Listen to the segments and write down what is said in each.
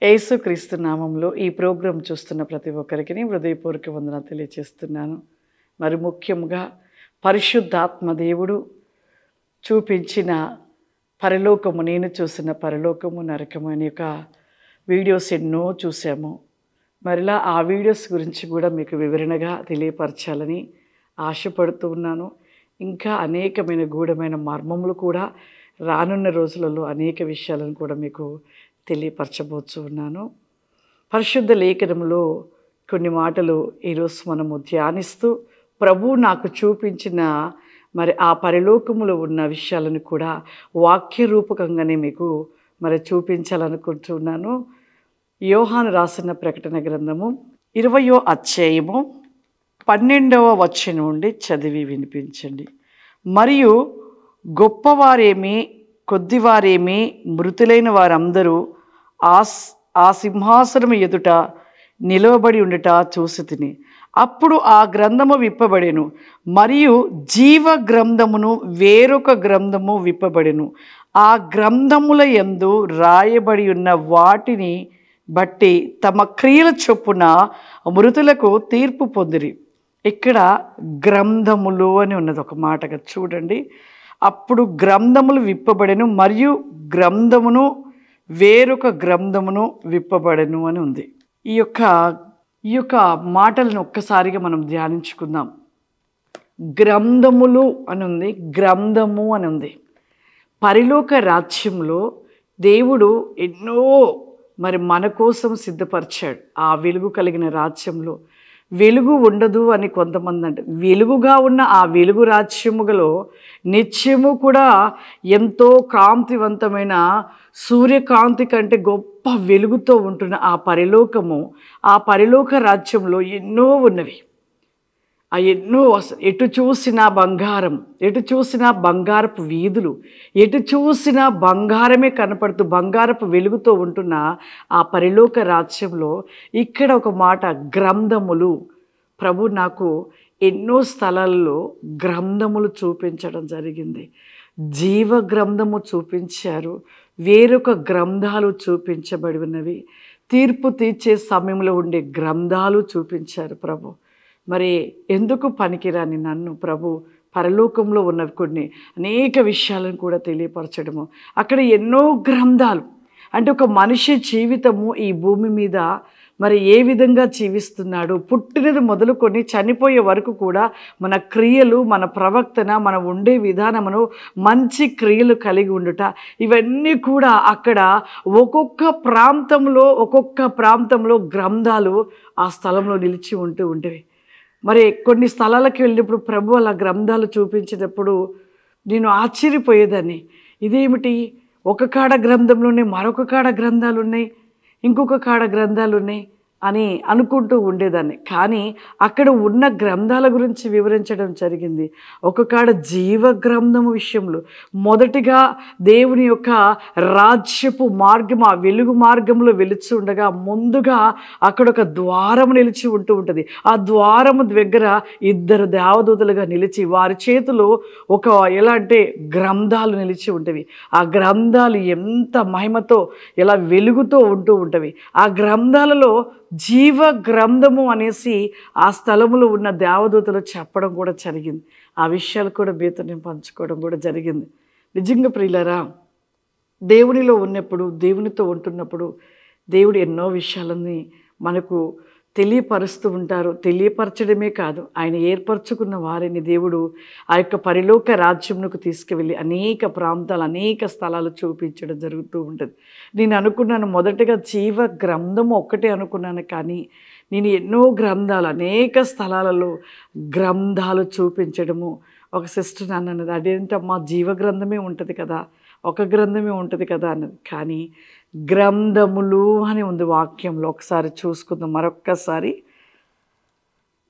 యేసుక్రీస్తు నామంలో ఈ ప్రోగ్రాం చూస్తున్న ప్రతి ఒక్కరికి హృదయపూర్వక వందనాలు తెలియజేస్తున్నాను. మరి ముఖ్యంగా పరిశుద్ధాత్మ దేవుడు చూపించిన పరలోకము, నేను చూసిన పరలోకము నరకము అనే యొక్క వీడియోస్ ఎన్నో చూసాము. మరిలా ఆ వీడియోస్ గురించి కూడా మీకు వివరణగా తెలియపరచాలని ఆశపడుతూ ఉన్నాను. ఇంకా అనేకమైన గూఢమైన మర్మములు కూడా రానున్న రోజులలో అనేక విషయాలను కూడా మీకు తెలియపరచబోతూ ఉన్నాను. పరిశుద్ధ లేఖనంలో కొన్ని మాటలు ఈరోజు మనము ధ్యానిస్తూ ప్రభువు నాకు చూపించిన మరి ఆ పరలోకములో ఉన్న విషయాలను కూడా వాక్య రూపకంగానే మీకు మరి చూపించాలనుకుంటున్నాను. యోహాను రాసిన ప్రకటన గ్రంథము 20వ అధ్యాయము 12వ వచనం నుండి చదివి వినిపించండి. మరియు గొప్పవారేమి కొద్దివారేమి మృతులైన వారందరూ ఆ సింహాసనము ఎదుట నిలవబడి ఉండుట చూసితిని. అప్పుడు ఆ గ్రంథము విప్పబడెను, మరియు జీవ గ్రంథమును వేరొక గ్రంథము విప్పబడెను. ఆ గ్రంథముల యందు రాయబడి ఉన్న వాటిని బట్టి తమ క్రియల చొప్పున మృతులకు తీర్పు పొందిరి. ఇక్కడ గ్రంథములు అని ఉన్నది ఒక మాటగా చూడండి. అప్పుడు గ్రంథములు విప్పబడెను, మరియు గ్రంథమును వేరొక గ్రంథమును విప్పబడెను అని ఉంది. ఈ యొక్క మాటలను ఒక్కసారిగా మనం ధ్యానించుకుందాం. గ్రంథములు అని ఉంది, గ్రంథము అని ఉంది. పరలోక రాజ్యంలో దేవుడు ఎన్నో మరి మన కోసం సిద్ధపరిచాడు. ఆ వెలుగు కలిగిన రాజ్యంలో వెలుగు ఉండదు అని కొంతమంది అంటే, వెలుగుగా ఉన్న ఆ వెలుగు రాజ్యములో నిత్యము కూడా ఎంతో కాంతివంతమైన సూర్యకాంతి కంటే గొప్ప వెలుగుతో ఉంటున్న ఆ పరలోకము, ఆ పరలోక రాజ్యంలో ఎన్నో ఉన్నవి. ఆ ఎన్నో ఎటు చూసినా బంగారం, ఎటు చూసినా బంగారపు వీధులు, ఎటు చూసినా బంగారమే కనపడుతూ బంగారపు వెలుగుతో ఉంటున్న ఆ పరలోక రాజ్యంలో ఇక్కడ ఒక మాట గ్రంథములు. ప్రభు నాకు ఎన్నో స్థలాల్లో గ్రంథములు చూపించడం జరిగింది. జీవ గ్రంథము చూపించారు, వేరొక గ్రంథాలు చూపించబడి ఉన్నవి. తీర్పు తీర్చే సమయంలో ఉండే గ్రంథాలు చూపించారు ప్రభు. మరి ఎందుకు పనికిరాని నన్ను ప్రభు పరలోకంలో ఉన్న కొన్ని అనేక విషయాలను కూడా తెలియపరచడము. అక్కడ ఎన్నో గ్రంథాలు అంటే ఒక మనిషి జీవితము ఈ భూమి మీద మరి ఏ విధంగా జీవిస్తున్నాడు, పుట్టినది మొదలుకొని చనిపోయే వరకు కూడా మన క్రియలు, మన ప్రవర్తన, మన ఉండే విధానమును, మంచి క్రియలు కలిగి ఉండుట, ఇవన్నీ కూడా అక్కడ ఒక్కొక్క ప్రాంతంలో గ్రంథాలు ఆ స్థలంలో నిలిచి ఉండేవి. మరి కొన్ని స్థలాలకు వెళ్ళినప్పుడు ప్రభు అలా గ్రంథాలు చూపించేటప్పుడు నేను ఆశ్చర్యపోయేదాన్ని. ఇదేమిటి, ఒక కాడ గ్రంథంలోనే మరొక కాడ గ్రంథాలు ఉన్నాయి, ఇంకొక కాడ గ్రంథాలు ఉన్నాయి అని అనుకుంటూ ఉండేదాన్ని. కానీ అక్కడ ఉన్న గ్రంథాల గురించి వివరించడం జరిగింది. ఒక కాడ జీవ గ్రంథము విషయంలో మొదటిగా దేవుని యొక్క రాజ్యపు మార్గం, ఆ వెలుగు మార్గంలో వెలిచి ఉండగా ముందుగా అక్కడ ఒక ద్వారము నిలిచి ఉంటుంది. ఆ ద్వారము దగ్గర 2 దేవదూతలుగా నిలిచి వారి చేతిలో ఎలా అంటే గ్రంథాలు నిలిచి ఉంటవి. ఆ గ్రంథాలు ఎంత మహిమతో ఎలా వెలుగుతో ఉంటవి. ఆ గ్రంథాలలో జీవ గ్రంథము అనేసి ఆ స్థలములో ఉన్న దేవదూతలు చెప్పడం కూడా జరిగింది. ఆ విషయాలు కూడా మీతో నేను పంచుకోవడం కూడా జరిగింది. నిజంగా ప్రియులారా, దేవునిలో ఉన్నప్పుడు, దేవునితో ఉంటున్నప్పుడు దేవుడు ఎన్నో విషయాలని మనకు తెలియపరుస్తూ ఉంటారు. తెలియపరచడమే కాదు, ఆయన ఏర్పరచుకున్న వారిని దేవుడు ఆ యొక్క పరలోక రాజ్యమునకు తీసుకువెళ్ళి అనేక ప్రాంతాలు, అనేక స్థలాలు చూపించడం జరుగుతూ ఉంటుంది. నేను అనుకున్నాను మొదటగా జీవ గ్రంథము ఒక్కటే అనుకున్నాను, కానీ నేను ఎన్నో గ్రంథాలు, అనేక స్థలాలలో గ్రంథాలు చూపించడము. ఒక సిస్టర్ అన్నది, అదేంటమ్మా జీవ గ్రంథమే ఉంటుంది కదా, ఒక గ్రంథమే ఉంటుంది కదా అన్నది. కానీ గ్రంథములు అని ఉంది వాక్యంలో. ఒకసారి చూసుకుందాం మరొక్కసారి.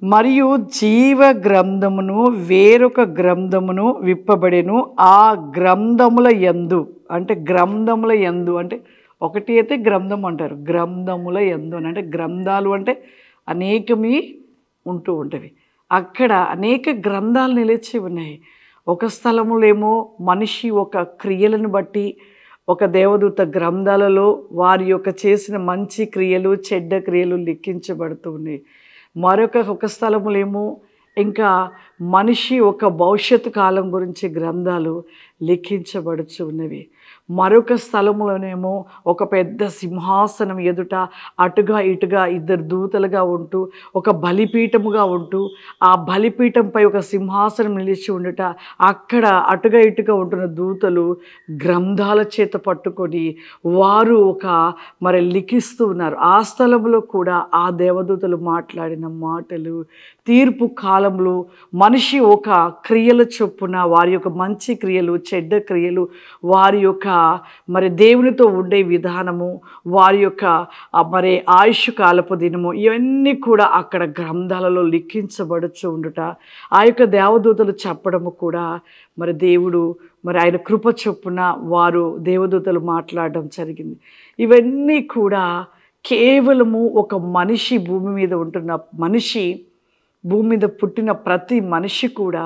మరియు జీవ గ్రంథమును వేరొక గ్రంథమును విప్పబడెను. ఆ గ్రంథముల యందు అంటే ఒకటి అయితే గ్రంథం అంటారు, గ్రంథముల యందు అని అంటే గ్రంథాలు అంటే అనేకమి ఉంటవి. అక్కడ అనేక గ్రంథాలు నిలిచి ఉన్నాయి. ఒక స్థలములో ఏమో మనిషి ఒక క్రియలను బట్టి ఒక దేవదూత గ్రంథాలలో వారి యొక్క చేసిన మంచి క్రియలు చెడ్డ క్రియలు లిఖించబడుతూ ఉన్నాయి. ఒక స్థలములేమో ఇంకా మనిషి ఒక భవిష్యత్తు కాలం గురించి గ్రంథాలు లిఖించబడుచు ఉన్నవి. మరొక స్థలములోనేమో ఒక పెద్ద సింహాసనం ఎదుట అటుగా ఇటుగా ఇద్దరు దూతలుగా ఉంటూ ఒక బలిపీఠముగా ఉంటూ ఆ బలిపీఠంపై ఒక సింహాసనం నిలిచి ఉండుట, అక్కడ అటుగా ఇటుగా ఉంటున్న దూతలు గ్రంథాల చేత పట్టుకొని వారు లిఖిస్తూ ఉన్నారు. ఆ స్థలంలో కూడా ఆ దేవదూతలు మాట్లాడిన మాటలు తీర్పు కాలంలో మనిషి ఒక క్రియల చొప్పున వారి యొక్క మంచి క్రియలు చెడ్డ క్రియలు వారి యొక్క దేవునితో ఉండే విధానము వారి యొక్క ఆయుష్ కాలపు దినము ఇవన్నీ కూడా అక్కడ గ్రంథాలలో లిఖించబడుచు ఉండుట ఆ యొక్క దేవదూతలు చెప్పడము కూడా దేవుడు ఆయన కృప చొప్పున వారు దేవదూతలు మాట్లాడడం జరిగింది. ఇవన్నీ కూడా కేవలము ఒక మనిషి భూమి మీద ఉంటున్న మనిషి భూమి మీద పుట్టిన ప్రతి మనిషి కూడా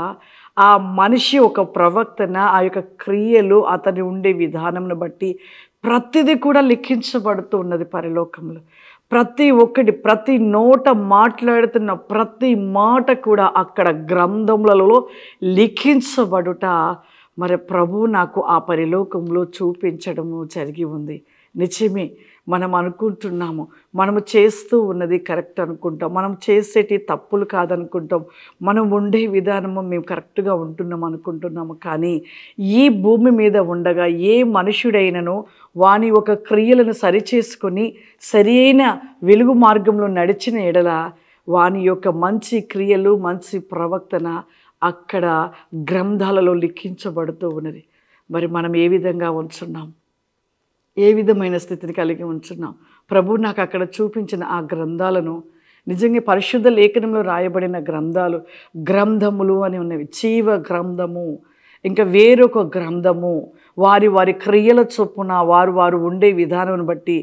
ఆ మనిషి ఒక ప్రవక్తన ఆ యొక్క క్రియలు అతని ఉండే విధానంను బట్టి ప్రతిదీ కూడా లిఖించబడుతూ ఉన్నది పరలోకంలో. ప్రతి ఒక్కటి ప్రతి నోట మాట్లాడుతున్న ప్రతి మాట కూడా అక్కడ గ్రంథములలో లిఖించబడుట ప్రభువు నాకు ఆ పరలోకంలో చూపించడము జరిగి ఉంది. నిజమే, మనం అనుకుంటున్నాము మనము చేస్తూ ఉన్నది కరెక్ట్ అనుకుంటాం, మనం చేసేటి తప్పులు కాదనుకుంటాం, మనం ఉండే విధానము మేము కరెక్ట్గా ఉంటున్నాం అనుకుంటున్నాము. కానీ ఈ భూమి మీద ఉండగా ఏ మనుషుడైనను వాని ఒక క్రియలను సరిచేసుకొని సరి అయిన వెలుగు మార్గంలో నడిచిన ఎడల వాని యొక్క మంచి క్రియలు మంచి ప్రవర్తన అక్కడ గ్రంథాలలో లిఖించబడుతూ ఉన్నది. మనం ఏ విధంగా ఉంచున్నాం, ఏ విధమైన స్థితిని కలిగి ఉంచున్నాం? ప్రభు నాకు అక్కడ చూపించిన ఆ గ్రంథాలను నిజంగా పరిశుద్ధ లేఖనంలో రాయబడిన గ్రంథములు అని ఉన్నవి. జీవ గ్రంథము, ఇంకా వేరొక గ్రంథము, వారి వారి క్రియల చొప్పున వారు ఉండే విధానం బట్టి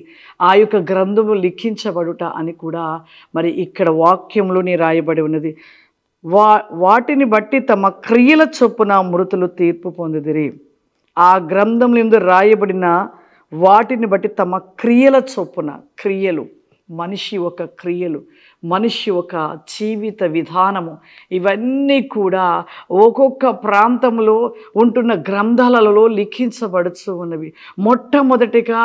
ఆ యొక్క గ్రంథము లిఖించబడుట అని కూడా ఇక్కడ వాక్యంలోనే రాయబడి ఉన్నది. వాటిని బట్టి తమ క్రియల చొప్పున మృతులు తీర్పు పొందిదిరి. ఆ గ్రంథంలో ఎందు రాయబడిన వాటిని బట్టి తమ క్రియల చొప్పున, క్రియలు మనిషి ఒక క్రియలు మనిషి ఒక జీవిత విధానము ఇవన్నీ కూడా ఒక్కొక్క ప్రాంతంలో ఉంటున్న గ్రంథాలలో లిఖించబడుతూ ఉన్నవి. మొట్టమొదటిగా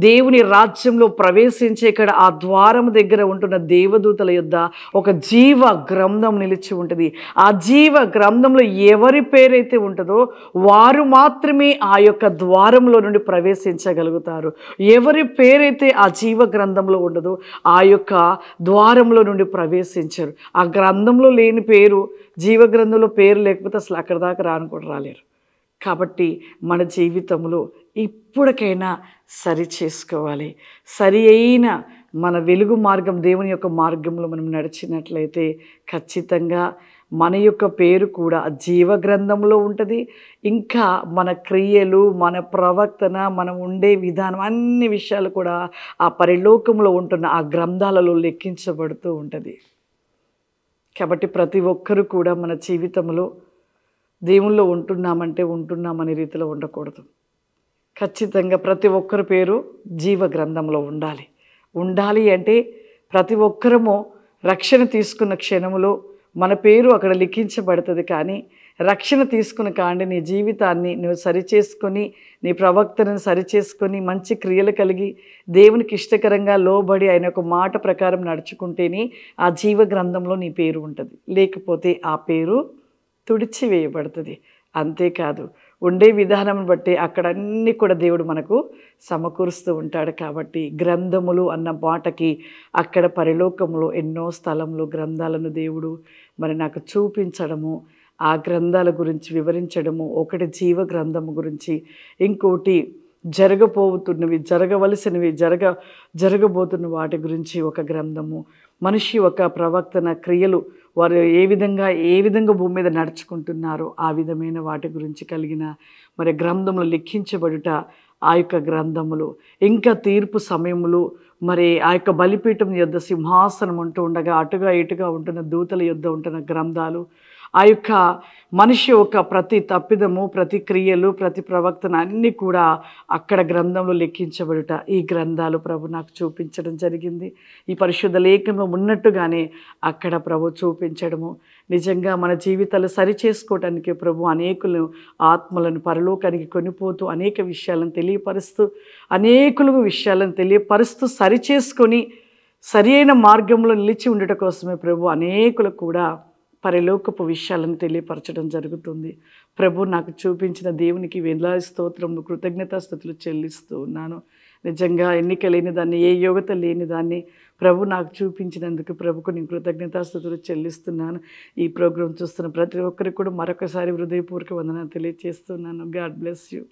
దేవుని రాజ్యంలో ప్రవేశించే ఇక్కడ ఆ ద్వారం దగ్గర ఉంటున్న దేవదూతల యొద్ద ఒక జీవ గ్రంథం నిలిచి ఉంటుంది. ఆ జీవ గ్రంథంలో ఎవరి పేరైతే ఉంటుందో వారు మాత్రమే ఆ యొక్క ద్వారంలో నుండి ప్రవేశించగలుగుతారు. ఎవరి పేరైతే ఆ జీవ గ్రంథంలో ఉండదో ఆ యొక్క ద్వారంలో నుండి ప్రవేశించరు. ఆ గ్రంథంలో లేని పేరు, జీవ గ్రంథంలో పేరు లేకపోతే అసలు అక్కడ దాకా కూడా రాలేరు. కాబట్టి మన జీవితంలో ఇప్పటికైనా సరి చేసుకోవాలి. సరి అయిన మన వెలుగు మార్గం దేవుని యొక్క మార్గంలో మనం నడిచినట్లయితే ఖచ్చితంగా మన యొక్క పేరు కూడా జీవ గ్రంథంలో ఉంటుంది. ఇంకా మన క్రియలు, మన ప్రవర్తన, మనం ఉండే విధానం అన్ని విషయాలు కూడా ఆ పరలోకంలో ఉంటున్న ఆ గ్రంథాలలో లెక్కించబడుతూ ఉంటుంది. కాబట్టి ప్రతి ఒక్కరూ కూడా మన జీవితంలో దేవుల్లో ఉంటున్నామనే రీతిలో ఉండకూడదు. ఖచ్చితంగా ప్రతి ఒక్కరి పేరు జీవ గ్రంథంలో ఉండాలి అంటే ప్రతి ఒక్కరము రక్షణ తీసుకున్న క్షణములో మన పేరు అక్కడ లిఖించబడుతుంది. కానీ రక్షణ తీసుకుని కాండి నీ జీవితాన్ని నువ్వు సరిచేసుకొని, నీ ప్రవక్తను సరిచేసుకొని, మంచి క్రియలు కలిగి దేవునికి ఇష్టకరంగా లోబడి ఆయన ఒక మాట ప్రకారం నడుచుకుంటేనే ఆ జీవ గ్రంథంలో నీ పేరు ఉంటుంది. లేకపోతే ఆ పేరు తుడిచివేయబడుతుంది. అంతేకాదు ఉండే విధానం బట్టి అక్కడ అన్నీ కూడా దేవుడు మనకు సమకూరుస్తూ ఉంటాడు. కాబట్టి గ్రంథములు అన్న మాటకి అక్కడ పరలోకంలో ఎన్నో స్థలంలో గ్రంథాలను దేవుడు నాకు చూపించడము, ఆ గ్రంథాల గురించి వివరించడము, ఒకటి జీవ గ్రంథము గురించి, ఇంకోటి జరగబోతున్నవి, జరగవలసినవి, జరగబోతున్న వాటి గురించి ఒక గ్రంథము, మనిషి ఒక ప్రవర్తన క్రియలు వారు ఏ విధంగా భూమి మీద నడుచుకుంటున్నారో ఆ విధమైన వాటి గురించి కలిగిన గ్రంథములు లిఖించబడుట ఆ యొక్క గ్రంథములు. ఇంకా తీర్పు సమయములు ఆ యొక్క బలిపీఠం యొద్ద సింహాసనం ఉంటూ ఉండగా అటుగా ఇటుగా ఉంటున్న దూతల యొద్ద ఉంటున్న గ్రంథాలు, ఆ యొక్క మనిషి యొక్క ప్రతి తప్పిదము, ప్రతి క్రియలు, ప్రతి ప్రవక్తన అన్నీ కూడా అక్కడ గ్రంథంలో లెక్కించబడుట ఈ గ్రంథాలు ప్రభు నాకు చూపించడం జరిగింది. ఈ పరిశుద్ధ లేఖనంలో ఉన్నట్టుగానే అక్కడ ప్రభు చూపించడము, నిజంగా మన జీవితాలు సరిచేసుకోవటానికి ప్రభు అనేకులు ఆత్మలను పరలోకానికి కొనిపోతూ అనేక విషయాలను తెలియపరుస్తూ, అనేకులకు విషయాలను తెలియపరుస్తూ సరిచేసుకొని సరి అయిన మార్గంలో నిలిచి ఉండటం కోసమే ప్రభు అనేకులు కూడా పరలోకపు విషయాలను తెలియపరచడం జరుగుతుంది. ప్రభు నాకు చూపించిన దేవునికి వేలాది స్తోత్రములు, కృతజ్ఞతాస్తుతులు చెల్లిస్తూ ఉన్నాను. నిజంగా ఎన్నిక లేని దాన్ని, ఏ యోగ్యత లేని దాన్ని ప్రభు నాకు చూపించినందుకు ప్రభుకు నేను కృతజ్ఞతాస్తుతులు చెల్లిస్తున్నాను. ఈ ప్రోగ్రాం చూస్తున్న ప్రతి ఒక్కరికి కూడా మరొకసారి హృదయపూర్వక వందనాలు తెలియజేస్తున్నాను. God bless you.